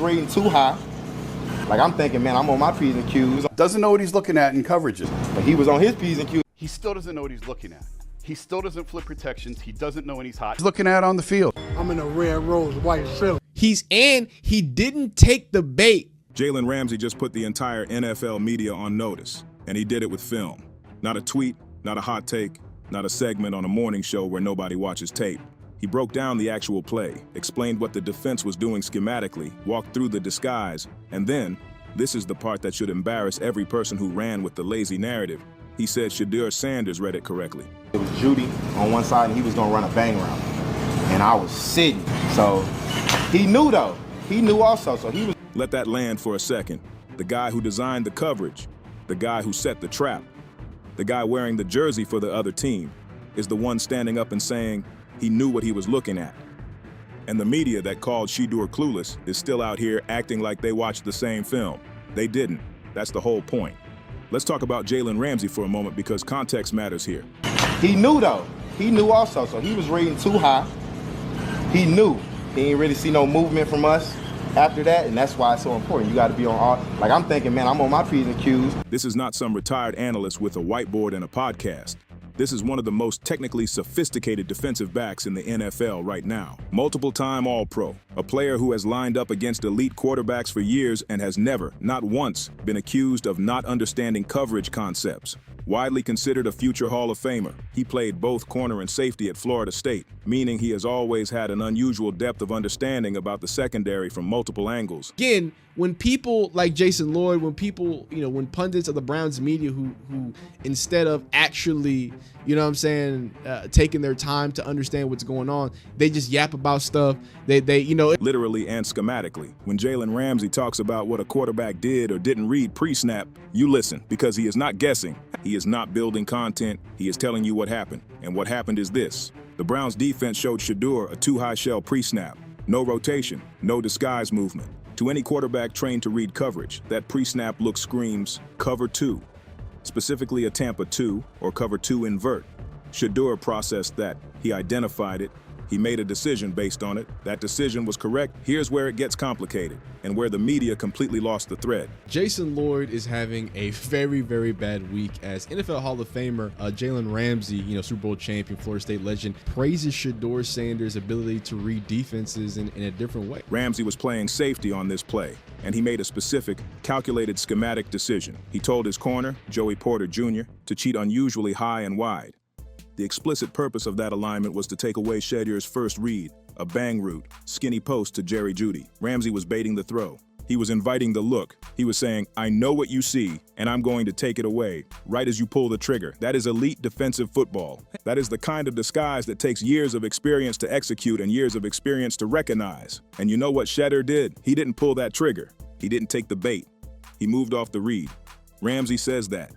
reading too high. Like, I'm thinking, man, I'm on my P's and Q's. Doesn't know what he's looking at in coverages. But he was on his P's and Q's. He still doesn't know what he's looking at. He still doesn't flip protections. He doesn't know when he's hot. He's looking at on the field. I'm in a red rose, white silk. He didn't take the bait. Jalen Ramsey just put the entire NFL media on notice, and he did it with film. Not a tweet, not a hot take, not a segment on a morning show where nobody watches tape. He broke down the actual play, explained what the defense was doing schematically, walked through the disguise, and then, this is the part that should embarrass every person who ran with the lazy narrative, he said Shedeur Sanders read it correctly. It was Judy on one side, and he was going to run a bang route. And I was sitting. So he knew, though. He knew also, so he was... Let that land for a second. The guy who designed the coverage, the guy who set the trap, the guy wearing the jersey for the other team, is the one standing up and saying he knew what he was looking at. And the media that called Shedeur clueless is still out here acting like they watched the same film. They didn't. That's the whole point. Let's talk about Jalen Ramsey for a moment because context matters here. He knew, though. He knew also, so he was reading too high. He knew. He didn't really see no movement from us after that, and that's why it's so important. You got to be on all... Like, I'm thinking, man, I'm on my P's and Q's. This is not some retired analyst with a whiteboard and a podcast. This is one of the most technically sophisticated defensive backs in the NFL right now. Multiple-time All-Pro, a player who has lined up against elite quarterbacks for years and has never, not once, been accused of not understanding coverage concepts. Widely considered a future Hall of Famer, he played both corner and safety at Florida State, meaning he has always had an unusual depth of understanding about the secondary from multiple angles. Again, when people like Jason Lloyd, when people, when pundits of the Browns media who instead of actually, taking their time to understand what's going on, they just yap about stuff. They Literally and schematically. When Jalen Ramsey talks about what a quarterback did or didn't read pre-snap, you listen because he is not guessing. He is not building content. He is telling you what happened. And what happened is this. The Browns defense showed Shedeur a too-high shell pre-snap. No rotation, no disguise movement. To any quarterback trained to read coverage, that pre-snap look screams cover 2, specifically a Tampa 2 or cover 2 invert. Shedeur processed that. He identified it. He made a decision based on it. That decision was correct. Here's where it gets complicated and where the media completely lost the thread. Jason Lloyd is having a very, very bad week as NFL Hall of Famer Jalen Ramsey, Super Bowl champion, Florida State legend, praises Shedeur Sanders' ability to read defenses in a different way. Ramsey was playing safety on this play, and he made a specific, calculated schematic decision. He told his corner, Joey Porter Jr., to cheat unusually high and wide. The explicit purpose of that alignment was to take away Shedeur's first read, a bang route, skinny post to Jerry Jeudy. Ramsey was baiting the throw. He was inviting the look. He was saying, I know what you see, and I'm going to take it away, right as you pull the trigger. That is elite defensive football. That is the kind of disguise that takes years of experience to execute and years of experience to recognize. And you know what Shedeur did? He didn't pull that trigger. He didn't take the bait. He moved off the read. Ramsey says that.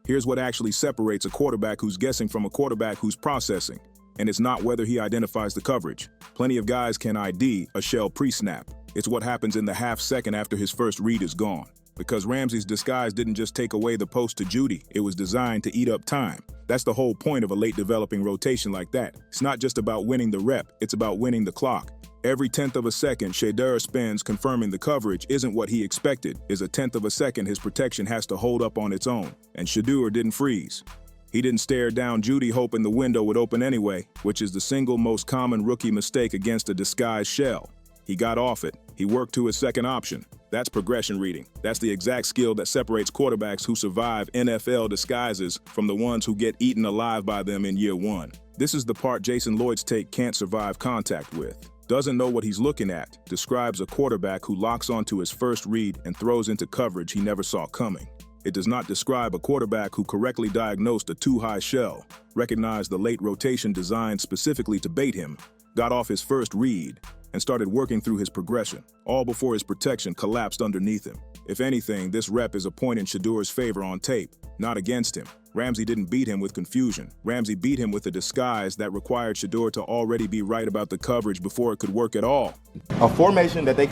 Here's what actually separates a quarterback who's guessing from a quarterback who's processing. And it's not whether he identifies the coverage. Plenty of guys can ID a shell pre-snap. It's what happens in the half second after his first read is gone. Because Ramsey's disguise didn't just take away the post to Jeudy, it was designed to eat up time. That's the whole point of a late developing rotation like that. It's not just about winning the rep, it's about winning the clock. Every 10th of a second Shedeur spends confirming the coverage isn't what he expected, is a 10th of a second his protection has to hold up on its own. And Shedeur didn't freeze. He didn't stare down Jeudy hoping the window would open anyway, which is the single most common rookie mistake against a disguised shell. He got off it. He worked to his second option. That's progression reading. That's the exact skill that separates quarterbacks who survive NFL disguises from the ones who get eaten alive by them in year one. This is the part Jason Lloyd's take can't survive contact with. Doesn't know what he's looking at, describes a quarterback who locks onto his first read and throws into coverage he never saw coming. It does not describe a quarterback who correctly diagnosed a too-high shell, recognized the late rotation designed specifically to bait him, got off his first read, and started working through his progression, all before his protection collapsed underneath him. If anything, this rep is a point in Shedeur's favor on tape, not against him. Ramsey didn't beat him with confusion. Ramsey beat him with a disguise that required Shedeur to already be right about the coverage before it could work at all. A formation that they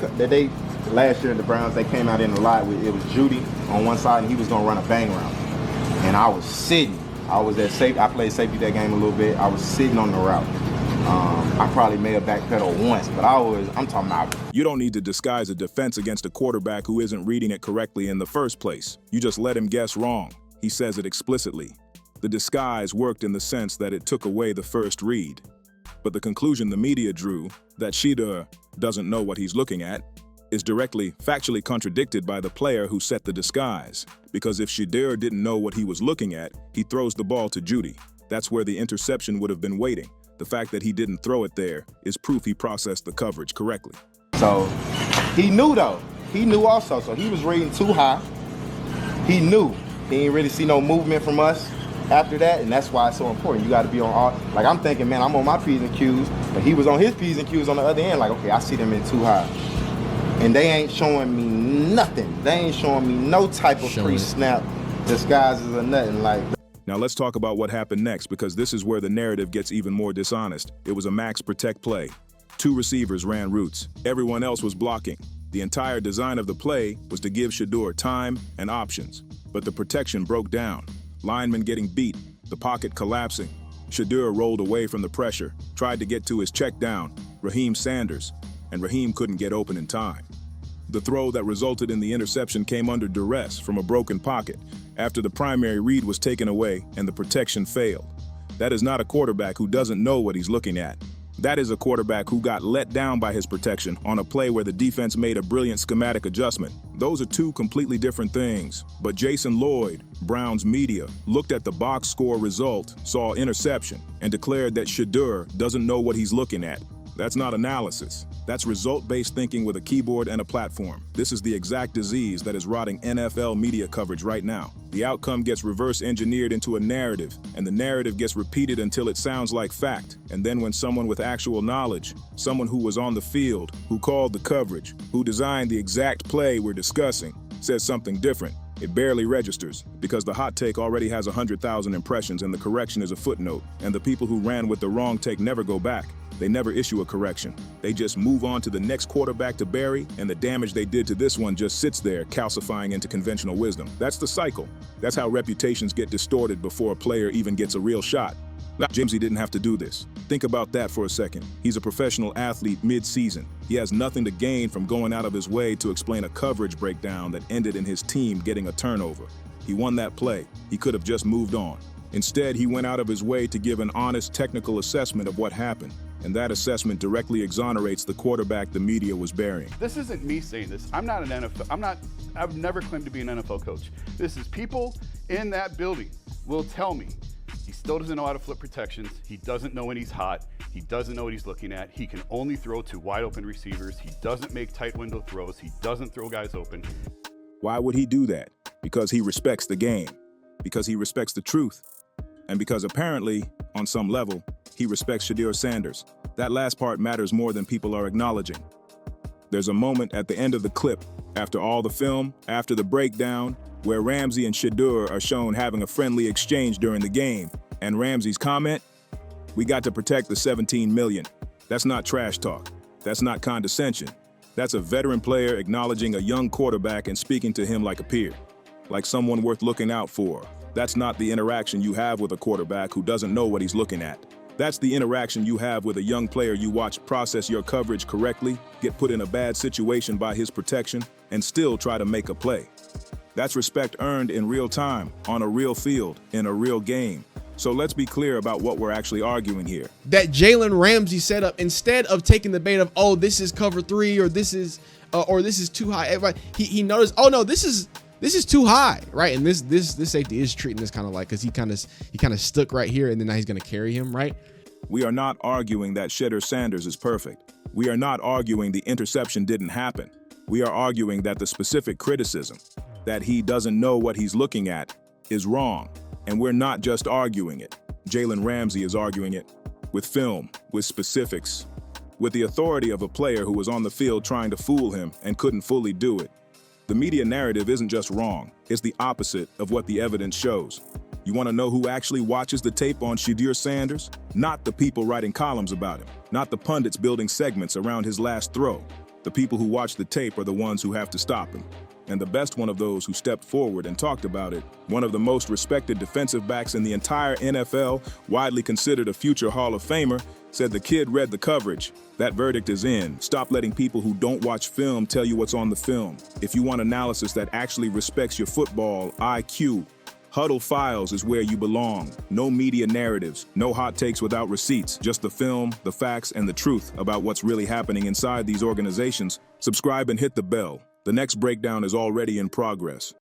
last year in the Browns, they came out in a lot with, it was Jeudy on one side and he was gonna run a bang route. And I was sitting. I was at safety, I played safety that game a little bit. I was sitting on the route. I probably may have backpedaled once, but I'm talking about. You don't need to disguise a defense against a quarterback who isn't reading it correctly in the first place. You just let him guess wrong. He says it explicitly. The disguise worked in the sense that it took away the first read. But the conclusion the media drew, that Shedeur doesn't know what he's looking at, is directly, factually contradicted by the player who set the disguise. Because if Shedeur didn't know what he was looking at, he throws the ball to Jeudy. That's where the interception would have been waiting. The fact that he didn't throw it there is proof he processed the coverage correctly. So he knew though. He knew also. So he was reading too high. He knew. He didn't really see no movement from us after that, and that's why it's so important. You got to be on all. Like I'm thinking, man, I'm on my P's and Q's, but he was on his P's and Q's on the other end. Like, okay, I see them in too high, and they ain't showing me nothing. They ain't showing me no type of pre-snap disguises or nothing like. Now let's talk about what happened next, because this is where the narrative gets even more dishonest. It was a max protect play. 2 receivers ran routes. Everyone else was blocking. The entire design of the play was to give Shedeur time and options. But the protection broke down. Linemen getting beat, the pocket collapsing. Shedeur rolled away from the pressure, tried to get to his check down, Raheem Sanders, and Raheem couldn't get open in time. The throw that resulted in the interception came under duress from a broken pocket after the primary read was taken away and the protection failed. That is not a quarterback who doesn't know what he's looking at. That is a quarterback who got let down by his protection on a play where the defense made a brilliant schematic adjustment. Those are 2 completely different things. But Jason Lloyd, Browns media, looked at the box score result, saw interception, and declared that Shedeur doesn't know what he's looking at. That's not analysis. That's result-based thinking with a keyboard and a platform. This is the exact disease that is rotting NFL media coverage right now. The outcome gets reverse-engineered into a narrative, and the narrative gets repeated until it sounds like fact. And then when someone with actual knowledge, someone who was on the field, who called the coverage, who designed the exact play we're discussing, says something different, it barely registers, because the hot take already has 100,000 impressions and the correction is a footnote, and the people who ran with the wrong take never go back. They never issue a correction. They just move on to the next quarterback to bury, and the damage they did to this one just sits there, calcifying into conventional wisdom. That's the cycle. That's how reputations get distorted before a player even gets a real shot. Now, Ramsey didn't have to do this. Think about that for a second. He's a professional athlete mid-season. He has nothing to gain from going out of his way to explain a coverage breakdown that ended in his team getting a turnover. He won that play. He could have just moved on. Instead, he went out of his way to give an honest technical assessment of what happened. And that assessment directly exonerates the quarterback the media was burying. This isn't me saying this. I'm not an NFL. I've never claimed to be an NFL coach. This is people in that building will tell me he still doesn't know how to flip protections. He doesn't know when he's hot. He doesn't know what he's looking at. He can only throw to wide open receivers. He doesn't make tight window throws. He doesn't throw guys open. Why would he do that? Because he respects the game. Because he respects the truth. And because apparently, on some level, he respects Shedeur Sanders. That last part matters more than people are acknowledging. There's a moment at the end of the clip, after all the film, after the breakdown, where Ramsey and Shedeur are shown having a friendly exchange during the game. And Ramsey's comment? We got to protect the 17 million. That's not trash talk. That's not condescension. That's a veteran player acknowledging a young quarterback and speaking to him like a peer, like someone worth looking out for. That's not the interaction you have with a quarterback who doesn't know what he's looking at. That's the interaction you have with a young player you watch process your coverage correctly, get put in a bad situation by his protection, and still try to make a play. That's respect earned in real time, on a real field, in a real game. So let's be clear about what we're actually arguing here. That Jalen Ramsey setup, instead of taking the bait of, oh, this is cover 3 or this is too high. Everybody, he noticed, oh no, this is too high, right? And this safety is treating this kind of like, because he kind of stuck right here, and then now he's going to carry him, right? We are not arguing that Shedeur Sanders is perfect. We are not arguing the interception didn't happen. We are arguing that the specific criticism, that he doesn't know what he's looking at, is wrong. And we're not just arguing it. Jalen Ramsey is arguing it with film, with specifics, with the authority of a player who was on the field trying to fool him and couldn't fully do it. The media narrative isn't just wrong, it's the opposite of what the evidence shows. You want to know who actually watches the tape on Shedeur Sanders? Not the people writing columns about him, not the pundits building segments around his last throw. The people who watch the tape are the ones who have to stop him. And the best one of those who stepped forward and talked about it, one of the most respected defensive backs in the entire NFL, widely considered a future Hall of Famer, said the kid read the coverage. That verdict is in. Stop letting people who don't watch film tell you what's on the film. If you want analysis that actually respects your football IQ, Huddle Files is where you belong. No media narratives, no hot takes without receipts, just the film, the facts, and the truth about what's really happening inside these organizations. Subscribe and hit the bell. The next breakdown is already in progress.